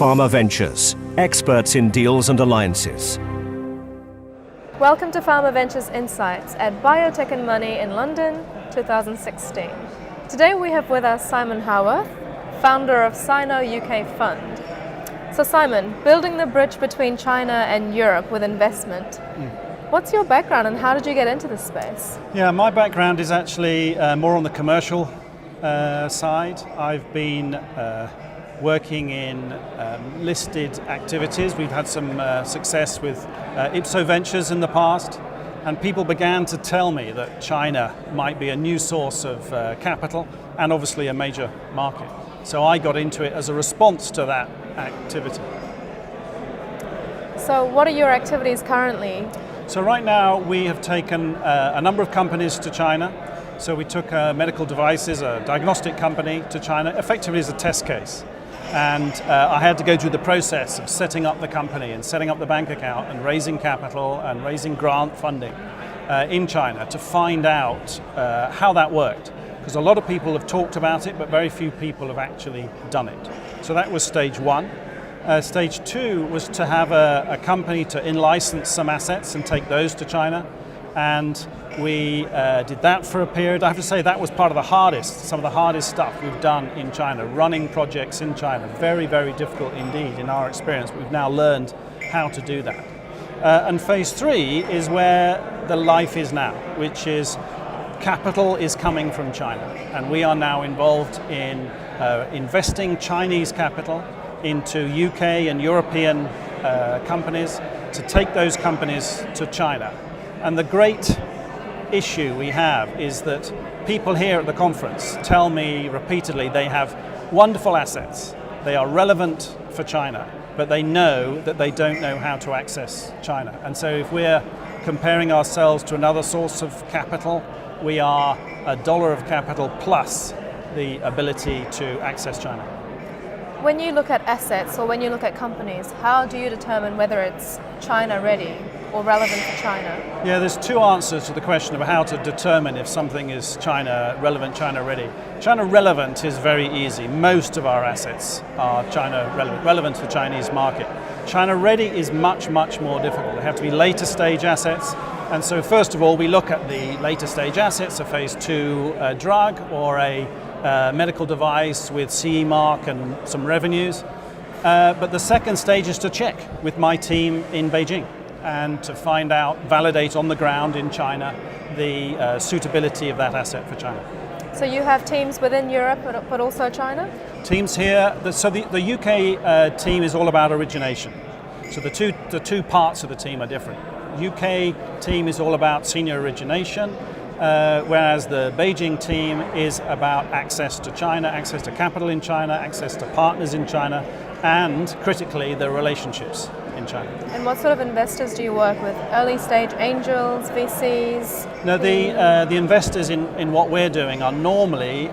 PharmaVentures, experts in deals and alliances. Welcome to PharmaVentures Insights at Biotech and Money in London, 2016. Today we have with us Simon Haworth, founder of Sino-UK Fund. So Simon, building the bridge between China and Europe with investment. What's your background and how did you get into this space? Yeah, my background is actually more on the commercial side. I've been working in listed activities. We've had some success with PharmaVentures in the past, and people began to tell me that China might be a new source of capital and obviously a major market. So I got into it as a response to that activity. So what are your activities currently? So right now we have taken a number of companies to China. So we took medical devices, a diagnostic company to China, effectively as a test case. And I had to go through the process of setting up the company and setting up the bank account and raising capital and raising grant funding in China to find out how that worked. Because a lot of people have talked about it, but very few people have actually done it. So that was stage one. Stage two was to have a company to in-license some assets and take those to China. And we did that for a period. I have to say that was part of some of the hardest stuff we've done in China, running projects in China. Very, very difficult indeed in our experience. We've now learned how to do that. And phase three is where the life is now, which is capital is coming from China. And we are now involved in investing Chinese capital into UK and European companies to take those companies to China. And the great issue we have is that people here at the conference tell me repeatedly they have wonderful assets. They are relevant for China, but they know that they don't know how to access China. And so if we're comparing ourselves to another source of capital, we are $1 of capital plus the ability to access China. When you look at assets or when you look at companies, how do you determine whether it's China ready or relevant for China? Yeah, there's two answers to the question of how to determine if something is China relevant, China ready. China relevant is very easy. Most of our assets are China relevant to the Chinese market. China ready is much, much more difficult. They have to be later stage assets. And so first of all, we look at the later stage assets, a phase 2 drug or a medical device with CE mark and some revenues. But the second stage is to check with my team in Beijing and to find out, validate on the ground in China the suitability of that asset for China. So you have teams within Europe but also China? Teams here, so the UK team is all about origination. So the two parts of the team are different. UK team is all about senior origination, whereas the Beijing team is about access to China, access to capital in China, access to partners in China, and critically the relationships in China. And what sort of investors do you work with? Early stage angels, VCs? No, the investors in what we're doing are normally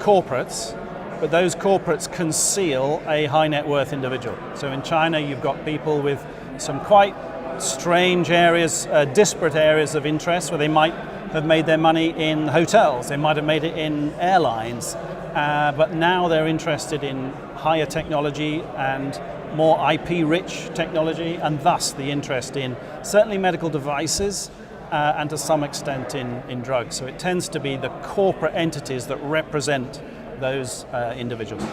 corporates, but those corporates conceal a high net worth individual. So in China you've got people with some quite strange areas, disparate areas of interest where they might have made their money in hotels, they might have made it in airlines, but now they're interested in higher technology and more IP-rich technology, and thus the interest in certainly medical devices and to some extent in drugs. So it tends to be the corporate entities that represent those individuals.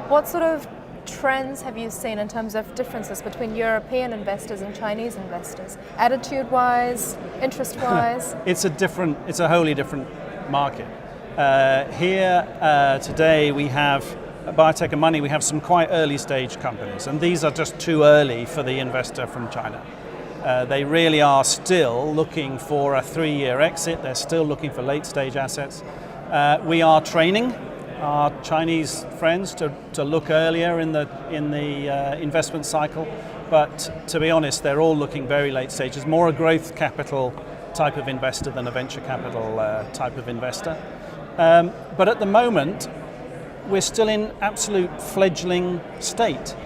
What sort of trends have you seen in terms of differences between European investors and Chinese investors? Attitude-wise, interest-wise? It's a wholly different market. Here today we have at Biotech and Money, we have some quite early stage companies, and these are just too early for the investor from China. They really are still looking for a 3-year exit. They're still looking for late stage assets. We are training our Chinese friends to look earlier in the investment cycle, but to be honest, they're all looking very late stages, more a growth capital type of investor than a venture capital type of investor. But at the moment, we're still in absolute fledgling state.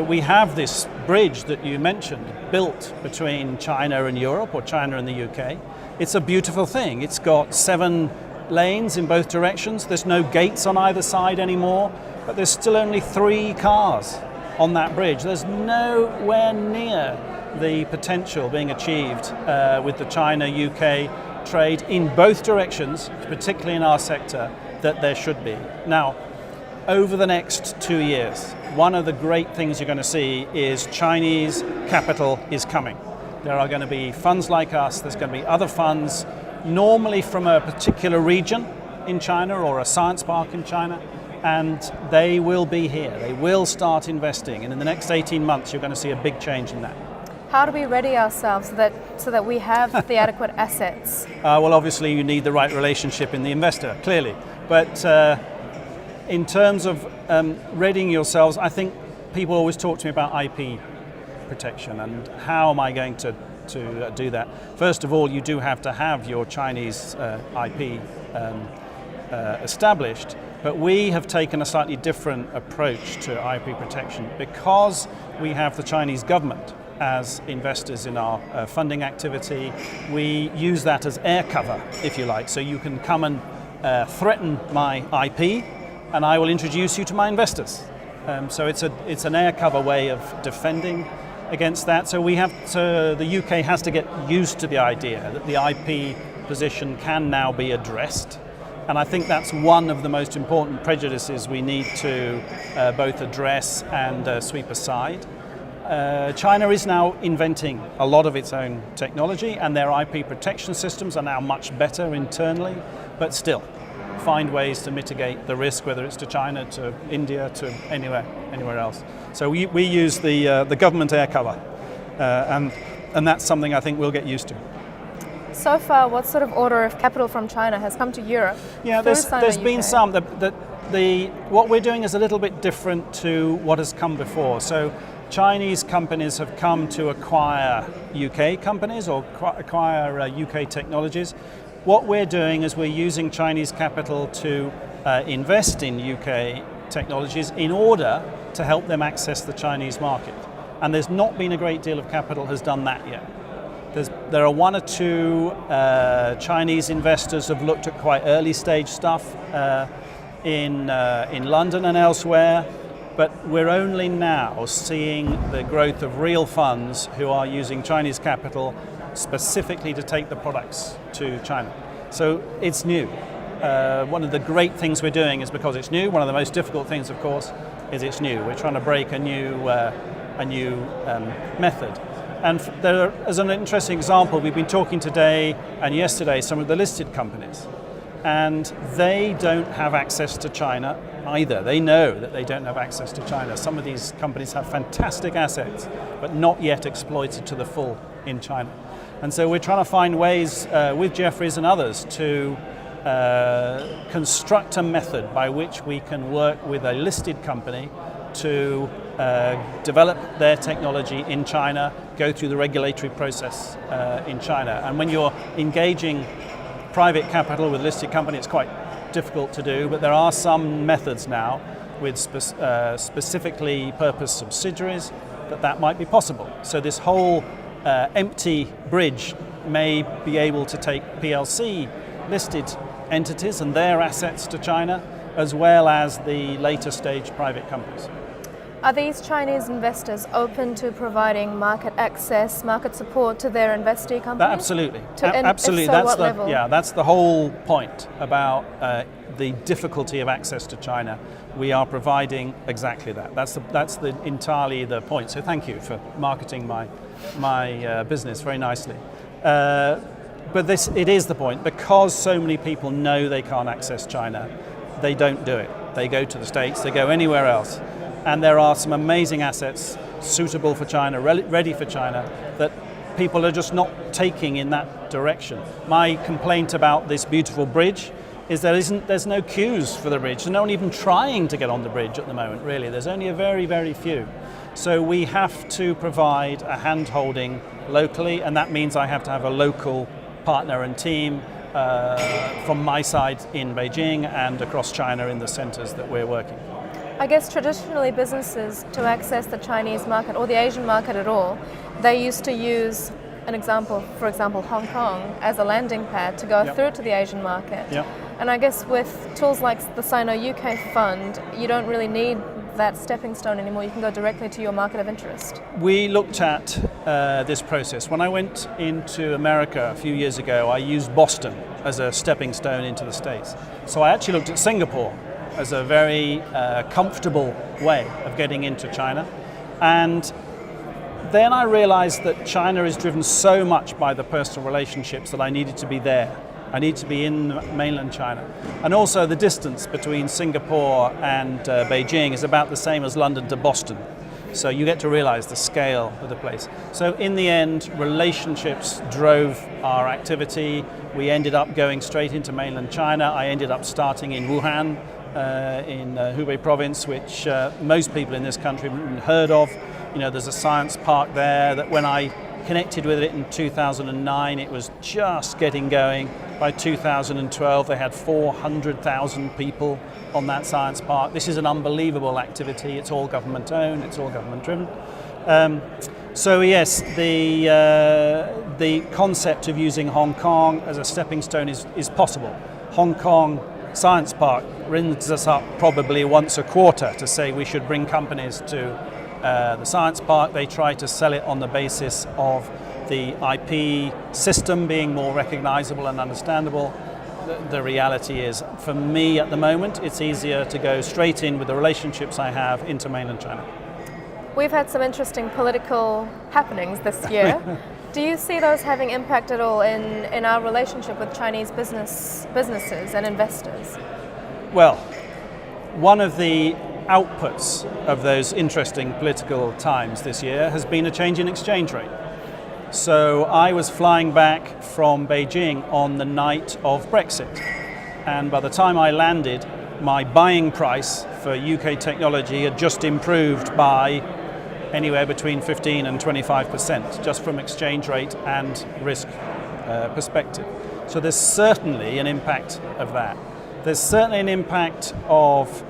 We have this bridge that you mentioned built between China and Europe, or China and the UK. It's a beautiful thing. It's got 7 lanes in both directions. There's no gates on either side anymore, but there's still only 3 cars on that bridge. There's nowhere near the potential being achieved with the China-UK trade in both directions, particularly in our sector, that there should be. Now, over the next 2 years, one of the great things you're going to see is Chinese capital is coming. There are going to be funds like us, there's going to be other funds, normally from a particular region in China or a science park in China, and they will be here. They will start investing, and in the next 18 months you're going to see a big change in that. How do we ready ourselves so that we have the adequate assets? Well, obviously you need the right relationship in the investor, clearly. But in terms of readying yourselves, I think people always talk to me about IP protection and how am I going to do that. First of all, you do have to have your Chinese IP established, but we have taken a slightly different approach to IP protection because we have the Chinese government as investors in our funding activity. We use that as air cover, if you like, so you can come and threaten my IP and I will introduce you to my investors. So it's an air cover way of defending against that. So the UK has to get used to the idea that the IP position can now be addressed. And I think that's one of the most important prejudices we need to both address and sweep aside. China is now inventing a lot of its own technology and their IP protection systems are now much better internally, but still find ways to mitigate the risk, whether it's to China, to India, to anywhere else. So we use the government air cover and that's something I think we'll get used to. So far, what sort of order of capital from China has come to Europe? Yeah, there's been some. What we're doing is a little bit different to what has come before. So Chinese companies have come to acquire UK companies or acquire UK technologies. What we're doing is we're using Chinese capital to invest in UK technologies in order to help them access the Chinese market. And there's not been a great deal of capital has done that yet. There are one or two Chinese investors who have looked at quite early stage stuff in London and elsewhere, but we're only now seeing the growth of real funds who are using Chinese capital specifically to take the products to China. So it's new. One of the great things we're doing is because it's new. One of the most difficult things, of course, is it's new. We're trying to break a new method. And as an interesting example, we've been talking today and yesterday some of the listed companies, and they don't have access to China either. They know that they don't have access to China. Some of these companies have fantastic assets, but not yet exploited to the full in China. And so we're trying to find ways with Jefferies and others to construct a method by which we can work with a listed company to develop their technology in China, go through the regulatory process in China. And when you're engaging private capital with a listed company, it's quite difficult to do, but there are some methods now with specifically purposed subsidiaries that might be possible. So this whole empty bridge may be able to take PLC listed entities and their assets to China, as well as the later stage private companies. Are these Chinese investors open to providing market access, market support to their investee companies? Absolutely. Absolutely. If so, what level? Yeah, that's the whole point about the difficulty of access to China. We are providing exactly that. That's entirely the point. So thank you for marketing my business very nicely. But it is the point. Because so many people know they can't access China, they don't do it. They go to the States, they go anywhere else. And there are some amazing assets suitable for China, ready for China, that people are just not taking in that direction. My complaint about this beautiful bridge is there's no queues for the bridge. There's no one even trying to get on the bridge at the moment, really. There's only a very, very few. So we have to provide a hand-holding locally, and that means I have to have a local partner and team from my side in Beijing and across China in the centers that we're working. I guess traditionally businesses, to access the Chinese market or the Asian market at all, they used to use for example, Hong Kong as a landing pad to go through to the Asian market. And I guess with tools like the Sino-UK Fund, you don't really need that stepping stone anymore. You can go directly to your market of interest. We looked at this process. When I went into America a few years ago, I used Boston as a stepping stone into the States. So I actually looked at Singapore as a very comfortable way of getting into China. And then I realized that China is driven so much by the personal relationships that I needed to be there. I need to be in mainland China. And also the distance between Singapore and Beijing is about the same as London to Boston. So you get to realize the scale of the place. So in the end, relationships drove our activity. We ended up going straight into mainland China. I ended up starting in Wuhan, in Hubei province, which most people in this country haven't heard of. You know, there's a science park there that when I connected with it in 2009, it was just getting going. By 2012, they had 400,000 people on that science park. This is an unbelievable activity. It's all government owned, it's all government driven. So yes, the concept of using Hong Kong as a stepping stone is possible. Hong Kong Science Park rings us up probably once a quarter to say we should bring companies to the science park. They try to sell it on the basis of the IP system being more recognizable and understandable. The reality is, for me at the moment, it's easier to go straight in with the relationships I have into mainland China. We've had some interesting political happenings this year. Do you see those having impact at all in our relationship with Chinese businesses and investors? Well, one of the outputs of those interesting political times this year has been a change in exchange rate. So I was flying back from Beijing on the night of Brexit, and by the time I landed, my buying price for UK technology had just improved by anywhere between 15 and 25%, just from exchange rate and risk perspective. So there's certainly an impact of that. There's certainly an impact of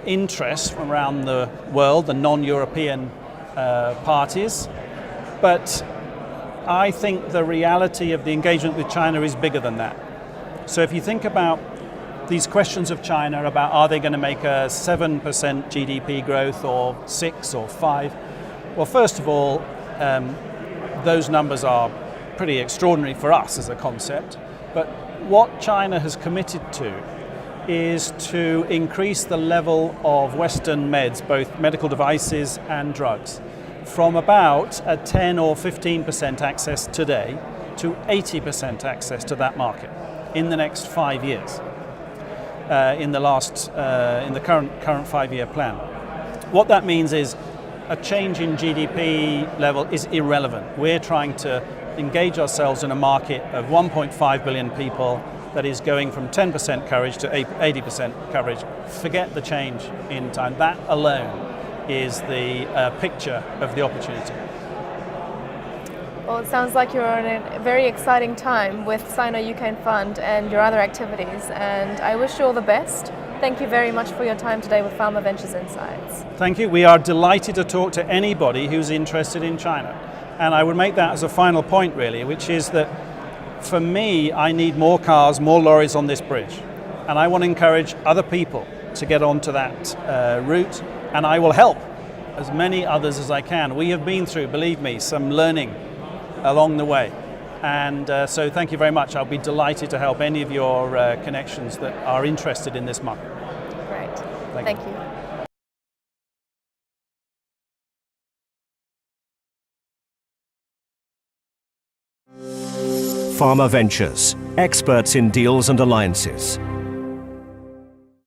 interest from around the world, the non-European parties. But I think the reality of the engagement with China is bigger than that. So if you think about these questions of China about are they going to make a 7% GDP growth or 6 or 5? Well, first of all, those numbers are pretty extraordinary for us as a concept. But what China has committed to is to increase the level of Western meds, both medical devices and drugs, from about a 10 or 15% access today to 80% access to that market in the next 5 years, in the current 5-year plan. What that means is a change in GDP level is irrelevant. We're trying to engage ourselves in a market of 1.5 billion people that is going from 10% coverage to 80% coverage. Forget the change in time. That alone is the picture of the opportunity. Well, it sounds like you're in a very exciting time with Sino-UK Fund and your other activities, and I wish you all the best. Thank you very much for your time today with PharmaVentures Insights. Thank you. We are delighted to talk to anybody who's interested in China. And I would make that as a final point, really, which is that for me, I need more cars, more lorries on this bridge. And I want to encourage other people to get onto that route, and I will help as many others as I can. We have been through, believe me, some learning along the way. And so thank you very much. I'll be delighted to help any of your connections that are interested in this market. Great. Thank you. PharmaVentures, experts in deals and alliances.